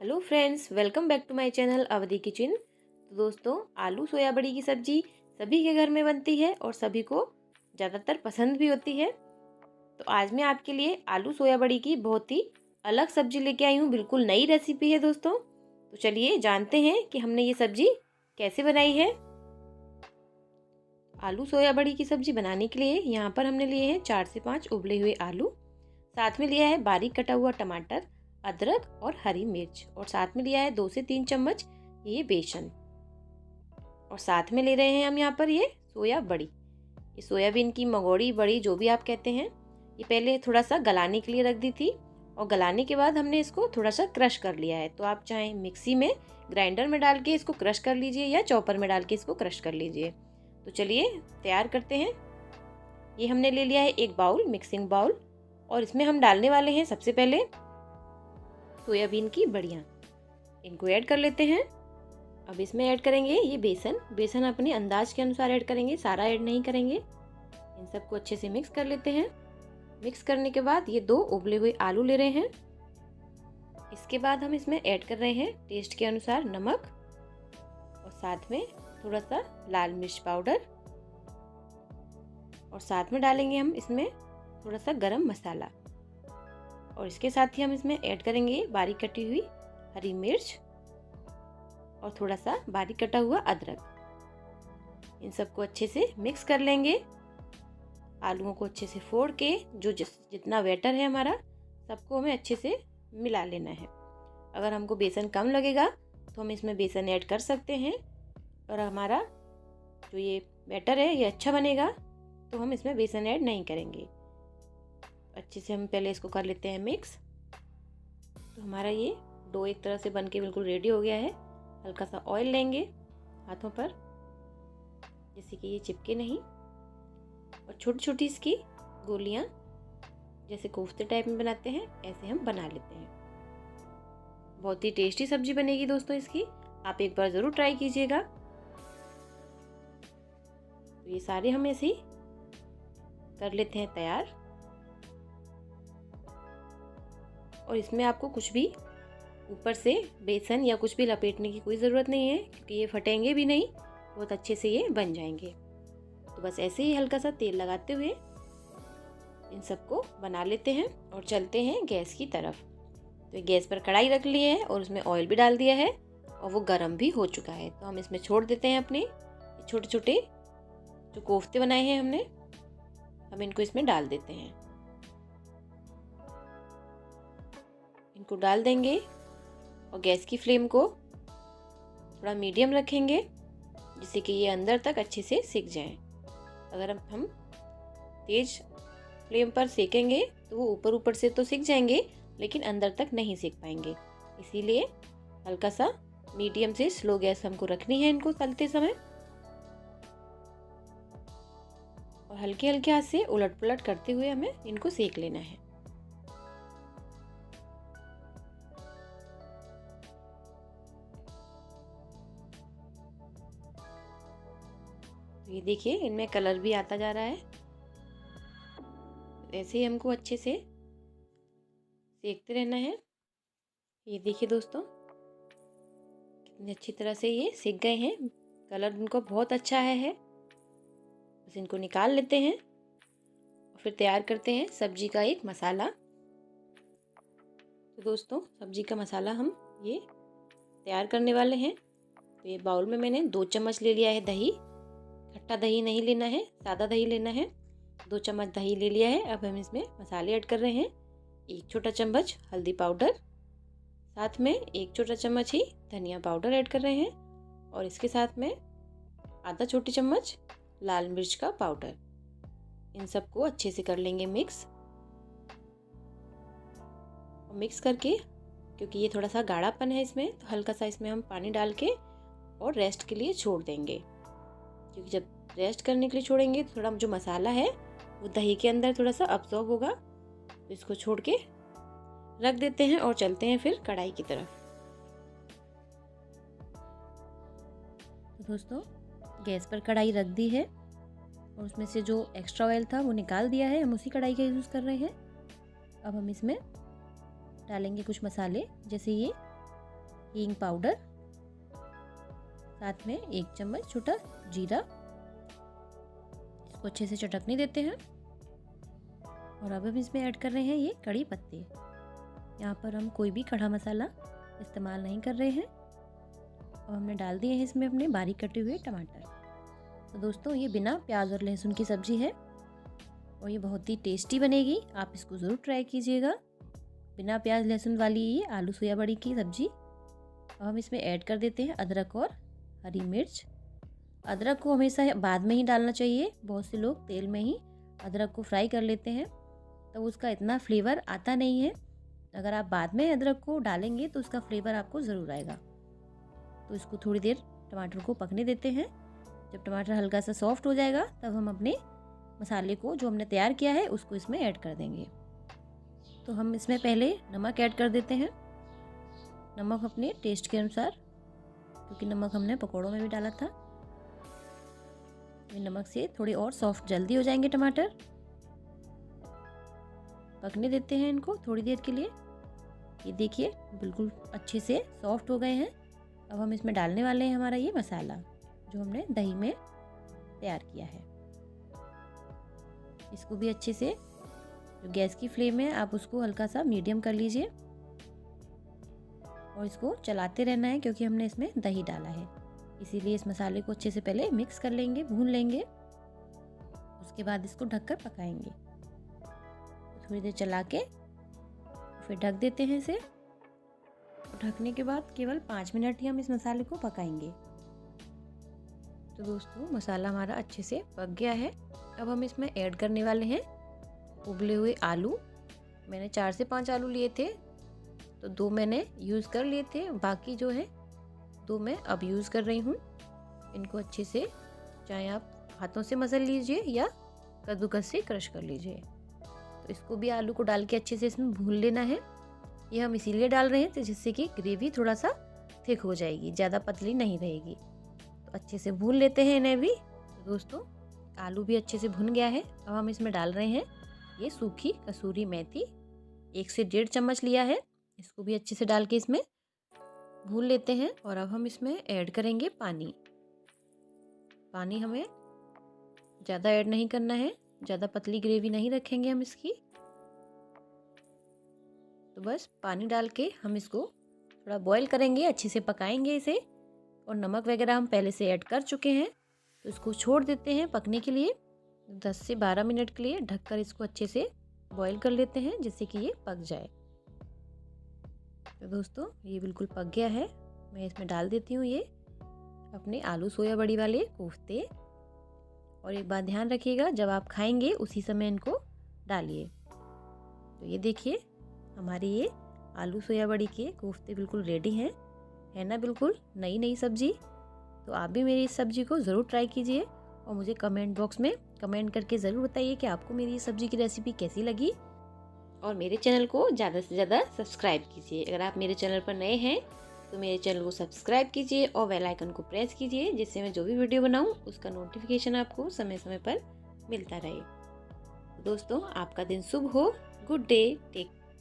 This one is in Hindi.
Hello friends, welcome back to my channel Awadhi kitchen. तो दोस्तों, आलू सोया बड़ी की सब्जी सभी के घर में बनती है और सभी को ज़्यादातर पसंद भी होती है। तो आज मैं आपके लिए आलू सोया बड़ी की बहुत ही अलग सब्जी लेके आई हूँ। बिल्कुल नई रेसिपी है दोस्तों। तो चलिए जानते हैं कि हमने ये सब्जी कैसे बनाई है। आलू सोया बड़ी की सब्जी बनाने के लिए यहाँ पर हमने लिए हैं 4 से 5 उबले हुए आलू, साथ में लिया है बारीक कटा हुआ टमाटर, अदरक और हरी मिर्च, और साथ में लिया है 2 से 3 चम्मच ये बेसन, और साथ में ले रहे हैं हम यहाँ पर ये सोया बड़ी। ये सोयाबीन की मंगोड़ी बड़ी जो भी आप कहते हैं, ये पहले थोड़ा सा गलाने के लिए रख दी थी और गलाने के बाद हमने इसको थोड़ा सा क्रश कर लिया है। तो आप चाहें मिक्सी में ग्राइंडर में डाल के इसको क्रश कर लीजिए या चॉपर में डाल के इसको क्रश कर लीजिए। तो चलिए तैयार करते हैं। ये हमने ले लिया है एक बाउल, मिक्सिंग बाउल, और इसमें हम डालने वाले हैं सबसे पहले सोयाबीन की बड़ियाँ। इनको ऐड कर लेते हैं। अब इसमें ऐड करेंगे ये बेसन अपने अंदाज के अनुसार ऐड करेंगे, सारा ऐड नहीं करेंगे। इन सबको अच्छे से मिक्स कर लेते हैं। मिक्स करने के बाद ये 2 उबले हुए आलू ले रहे हैं। इसके बाद हम इसमें ऐड कर रहे हैं टेस्ट के अनुसार नमक, और साथ में थोड़ा सा लाल मिर्च पाउडर, और साथ में डालेंगे हम इसमें थोड़ा सा गरम मसाला, और इसके साथ ही हम इसमें ऐड करेंगे बारीक कटी हुई हरी मिर्च और थोड़ा सा बारीक कटा हुआ अदरक। इन सबको अच्छे से मिक्स कर लेंगे। आलूओं को अच्छे से फोड़ के जो जितना बैटर है हमारा, सबको हमें अच्छे से मिला लेना है। अगर हमको बेसन कम लगेगा तो हम इसमें बेसन ऐड कर सकते हैं, और हमारा जो ये बैटर है ये अच्छा बनेगा तो हम इसमें बेसन ऐड नहीं करेंगे। अच्छे से हम पहले इसको कर लेते हैं मिक्स। तो हमारा ये डो एक तरह से बनके बिल्कुल रेडी हो गया है। हल्का सा ऑयल लेंगे हाथों पर, जैसे कि ये चिपके नहीं, और छोटी छोटी इसकी गोलियां जैसे कोफ्ते टाइप में बनाते हैं ऐसे हम बना लेते हैं। बहुत ही टेस्टी सब्जी बनेगी दोस्तों इसकी, आप एक बार ज़रूर ट्राई कीजिएगा। तो ये सारे हम ऐसे ही कर लेते हैं तैयार। और इसमें आपको कुछ भी ऊपर से बेसन या कुछ भी लपेटने की कोई ज़रूरत नहीं है, क्योंकि ये फटेंगे भी नहीं, बहुत अच्छे से ये बन जाएंगे। तो बस ऐसे ही हल्का सा तेल लगाते हुए इन सबको बना लेते हैं और चलते हैं गैस की तरफ। तो गैस पर कढ़ाई रख लिए है और उसमें ऑयल भी डाल दिया है और वो गर्म भी हो चुका है। तो हम इसमें छोड़ देते हैं अपने छोटे छोटे जो कोफ्ते बनाए हैं हमने, हम इनको इसमें डाल देते हैं। इनको डाल देंगे और गैस की फ्लेम को थोड़ा मीडियम रखेंगे, जिससे कि ये अंदर तक अच्छे से सिक जाए। अगर हम तेज फ्लेम पर सेकेंगे तो वो ऊपर ऊपर से तो सिक जाएंगे, लेकिन अंदर तक नहीं सेक पाएंगे। इसीलिए हल्का सा मीडियम से स्लो गैस हमको रखनी है इनको तलते समय, और हल्के हल्के हाथ से उलट पुलट करते हुए हमें इनको सेक लेना है। ये देखिए इनमें कलर भी आता जा रहा है। ऐसे ही हमको अच्छे से सेकते रहना है। ये देखिए दोस्तों कितनी अच्छी तरह से ये सिक गए हैं, कलर इनको बहुत अच्छा आया है। बस इनको निकाल लेते हैं और फिर तैयार करते हैं सब्जी का एक मसाला। तो दोस्तों सब्जी का मसाला हम ये तैयार करने वाले हैं। तो ये बाउल में मैंने 2 चम्मच ले लिया है दही। खट्टा दही नहीं लेना है, सादा दही लेना है। 2 चम्मच दही ले लिया है। अब हम इसमें मसाले ऐड कर रहे हैं। 1 छोटा चम्मच हल्दी पाउडर, साथ में 1 छोटा चम्मच ही धनिया पाउडर ऐड कर रहे हैं, और इसके साथ में आधा छोटी चम्मच लाल मिर्च का पाउडर। इन सबको अच्छे से कर लेंगे मिक्स। और मिक्स करके, क्योंकि ये थोड़ा सा गाढ़ापन है इसमें, तो हल्का सा इसमें हम पानी डाल के और रेस्ट के लिए छोड़ देंगे। क्योंकि जब रेस्ट करने के लिए छोड़ेंगे तो थोड़ा जो मसाला है वो दही के अंदर थोड़ा सा अब्सॉर्ब होगा। तो इसको छोड़ के रख देते हैं और चलते हैं फिर कढ़ाई की तरफ। तो दोस्तों गैस पर कढ़ाई रख दी है और उसमें से जो एक्स्ट्रा ऑयल था वो निकाल दिया है। हम उसी कढ़ाई का यूज़ कर रहे हैं। अब हम इसमें डालेंगे कुछ मसाले, जैसे ये हींग पाउडर, साथ में 1 चम्मच छोटा जीरा। इसको अच्छे से चटकने देते हैं। और अब हम इसमें ऐड कर रहे हैं ये कड़ी पत्ते। यहाँ पर हम कोई भी खड़ा मसाला इस्तेमाल नहीं कर रहे हैं। और हमने डाल दिए हैं इसमें अपने बारीक कटे हुए टमाटर। तो दोस्तों ये बिना प्याज और लहसुन की सब्ज़ी है और ये बहुत ही टेस्टी बनेगी। आप इसको ज़रूर ट्राई कीजिएगा, बिना प्याज लहसुन वाली ये आलू सोया बड़ी की सब्ज़ी। अब हम इसमें ऐड कर देते हैं अदरक और हरी मिर्च। अदरक को हमेशा बाद में ही डालना चाहिए। बहुत से लोग तेल में ही अदरक को फ्राई कर लेते हैं, तो उसका इतना फ्लेवर आता नहीं है। अगर आप बाद में अदरक को डालेंगे तो उसका फ्लेवर आपको ज़रूर आएगा। तो इसको थोड़ी देर टमाटर को पकने देते हैं। जब टमाटर हल्का सा सॉफ्ट हो जाएगा तब हम अपने मसाले को जो हमने तैयार किया है उसको इसमें ऐड कर देंगे। तो हम इसमें पहले नमक ऐड कर देते हैं। नमक अपने टेस्ट के अनुसार, क्योंकि नमक हमने पकौड़ों में भी डाला था। ये नमक से थोड़े और सॉफ्ट जल्दी हो जाएंगे टमाटर। पकने देते हैं इनको थोड़ी देर के लिए। ये देखिए बिल्कुल अच्छे से सॉफ्ट हो गए हैं। अब हम इसमें डालने वाले हैं हमारा ये मसाला जो हमने दही में तैयार किया है। इसको भी अच्छे से, जो गैस की फ्लेम है आप उसको हल्का सा मीडियम कर लीजिए और इसको चलाते रहना है, क्योंकि हमने इसमें दही डाला है। इसीलिए इस मसाले को अच्छे से पहले मिक्स कर लेंगे, भून लेंगे। उसके बाद इसको ढककर पकाएंगे। थोड़ी देर चला के फिर ढक देते हैं इसे। ढकने के बाद केवल 5 मिनट ही हम इस मसाले को पकाएंगे। तो दोस्तों मसाला हमारा अच्छे से पक गया है। अब हम इसमें ऐड करने वाले हैं उबले हुए आलू। मैंने 4 से 5 आलू लिए थे, तो 2 मैंने यूज़ कर लिए थे, बाकी जो है 2 मैं अब यूज़ कर रही हूँ। इनको अच्छे से, चाहे आप हाथों से मसल लीजिए या कद्दूकस से क्रश कर लीजिए। तो इसको भी आलू को डाल के अच्छे से इसमें भून लेना है। ये हम इसीलिए डाल रहे हैं तो जिससे कि ग्रेवी थोड़ा सा थिक हो जाएगी, ज़्यादा पतली नहीं रहेगी। तो अच्छे से भून लेते हैं इन्हें भी। तो दोस्तों आलू भी अच्छे से भुन गया है। अब हम इसमें डाल रहे हैं ये सूखी कसूरी मेथी, 1 से 1.5 चम्मच लिया है। इसको भी अच्छे से डाल के इसमें भून लेते हैं। और अब हम इसमें ऐड करेंगे पानी। पानी हमें ज़्यादा ऐड नहीं करना है, ज़्यादा पतली ग्रेवी नहीं रखेंगे हम इसकी। तो बस पानी डाल के हम इसको थोड़ा बॉईल करेंगे, अच्छे से पकाएंगे इसे। और नमक वगैरह हम पहले से ऐड कर चुके हैं, तो इसको छोड़ देते हैं पकने के लिए। 10 से 12 मिनट के लिए ढककर इसको अच्छे से बॉईल कर लेते हैं, जिससे कि ये पक जाए। तो दोस्तों ये बिल्कुल पक गया है। मैं इसमें डाल देती हूँ ये अपने आलू सोया बड़ी वाले कोफ्ते। और एक बात ध्यान रखिएगा, जब आप खाएंगे उसी समय इनको डालिए। तो ये देखिए हमारी ये आलू सोया बड़ी के कोफ्ते बिल्कुल रेडी हैं, है ना, बिल्कुल नई नई सब्जी। तो आप भी मेरी इस सब्जी को ज़रूर ट्राई कीजिए और मुझे कमेंट बॉक्स में कमेंट करके ज़रूर बताइए कि आपको मेरी इस सब्जी की रेसिपी कैसी लगी। और मेरे चैनल को ज़्यादा से ज़्यादा सब्सक्राइब कीजिए। अगर आप मेरे चैनल पर नए हैं तो मेरे चैनल को सब्सक्राइब कीजिए और बेल आइकन को प्रेस कीजिए, जिससे मैं जो भी वीडियो बनाऊं उसका नोटिफिकेशन आपको समय समय पर मिलता रहे। दोस्तों आपका दिन शुभ हो। Good day, take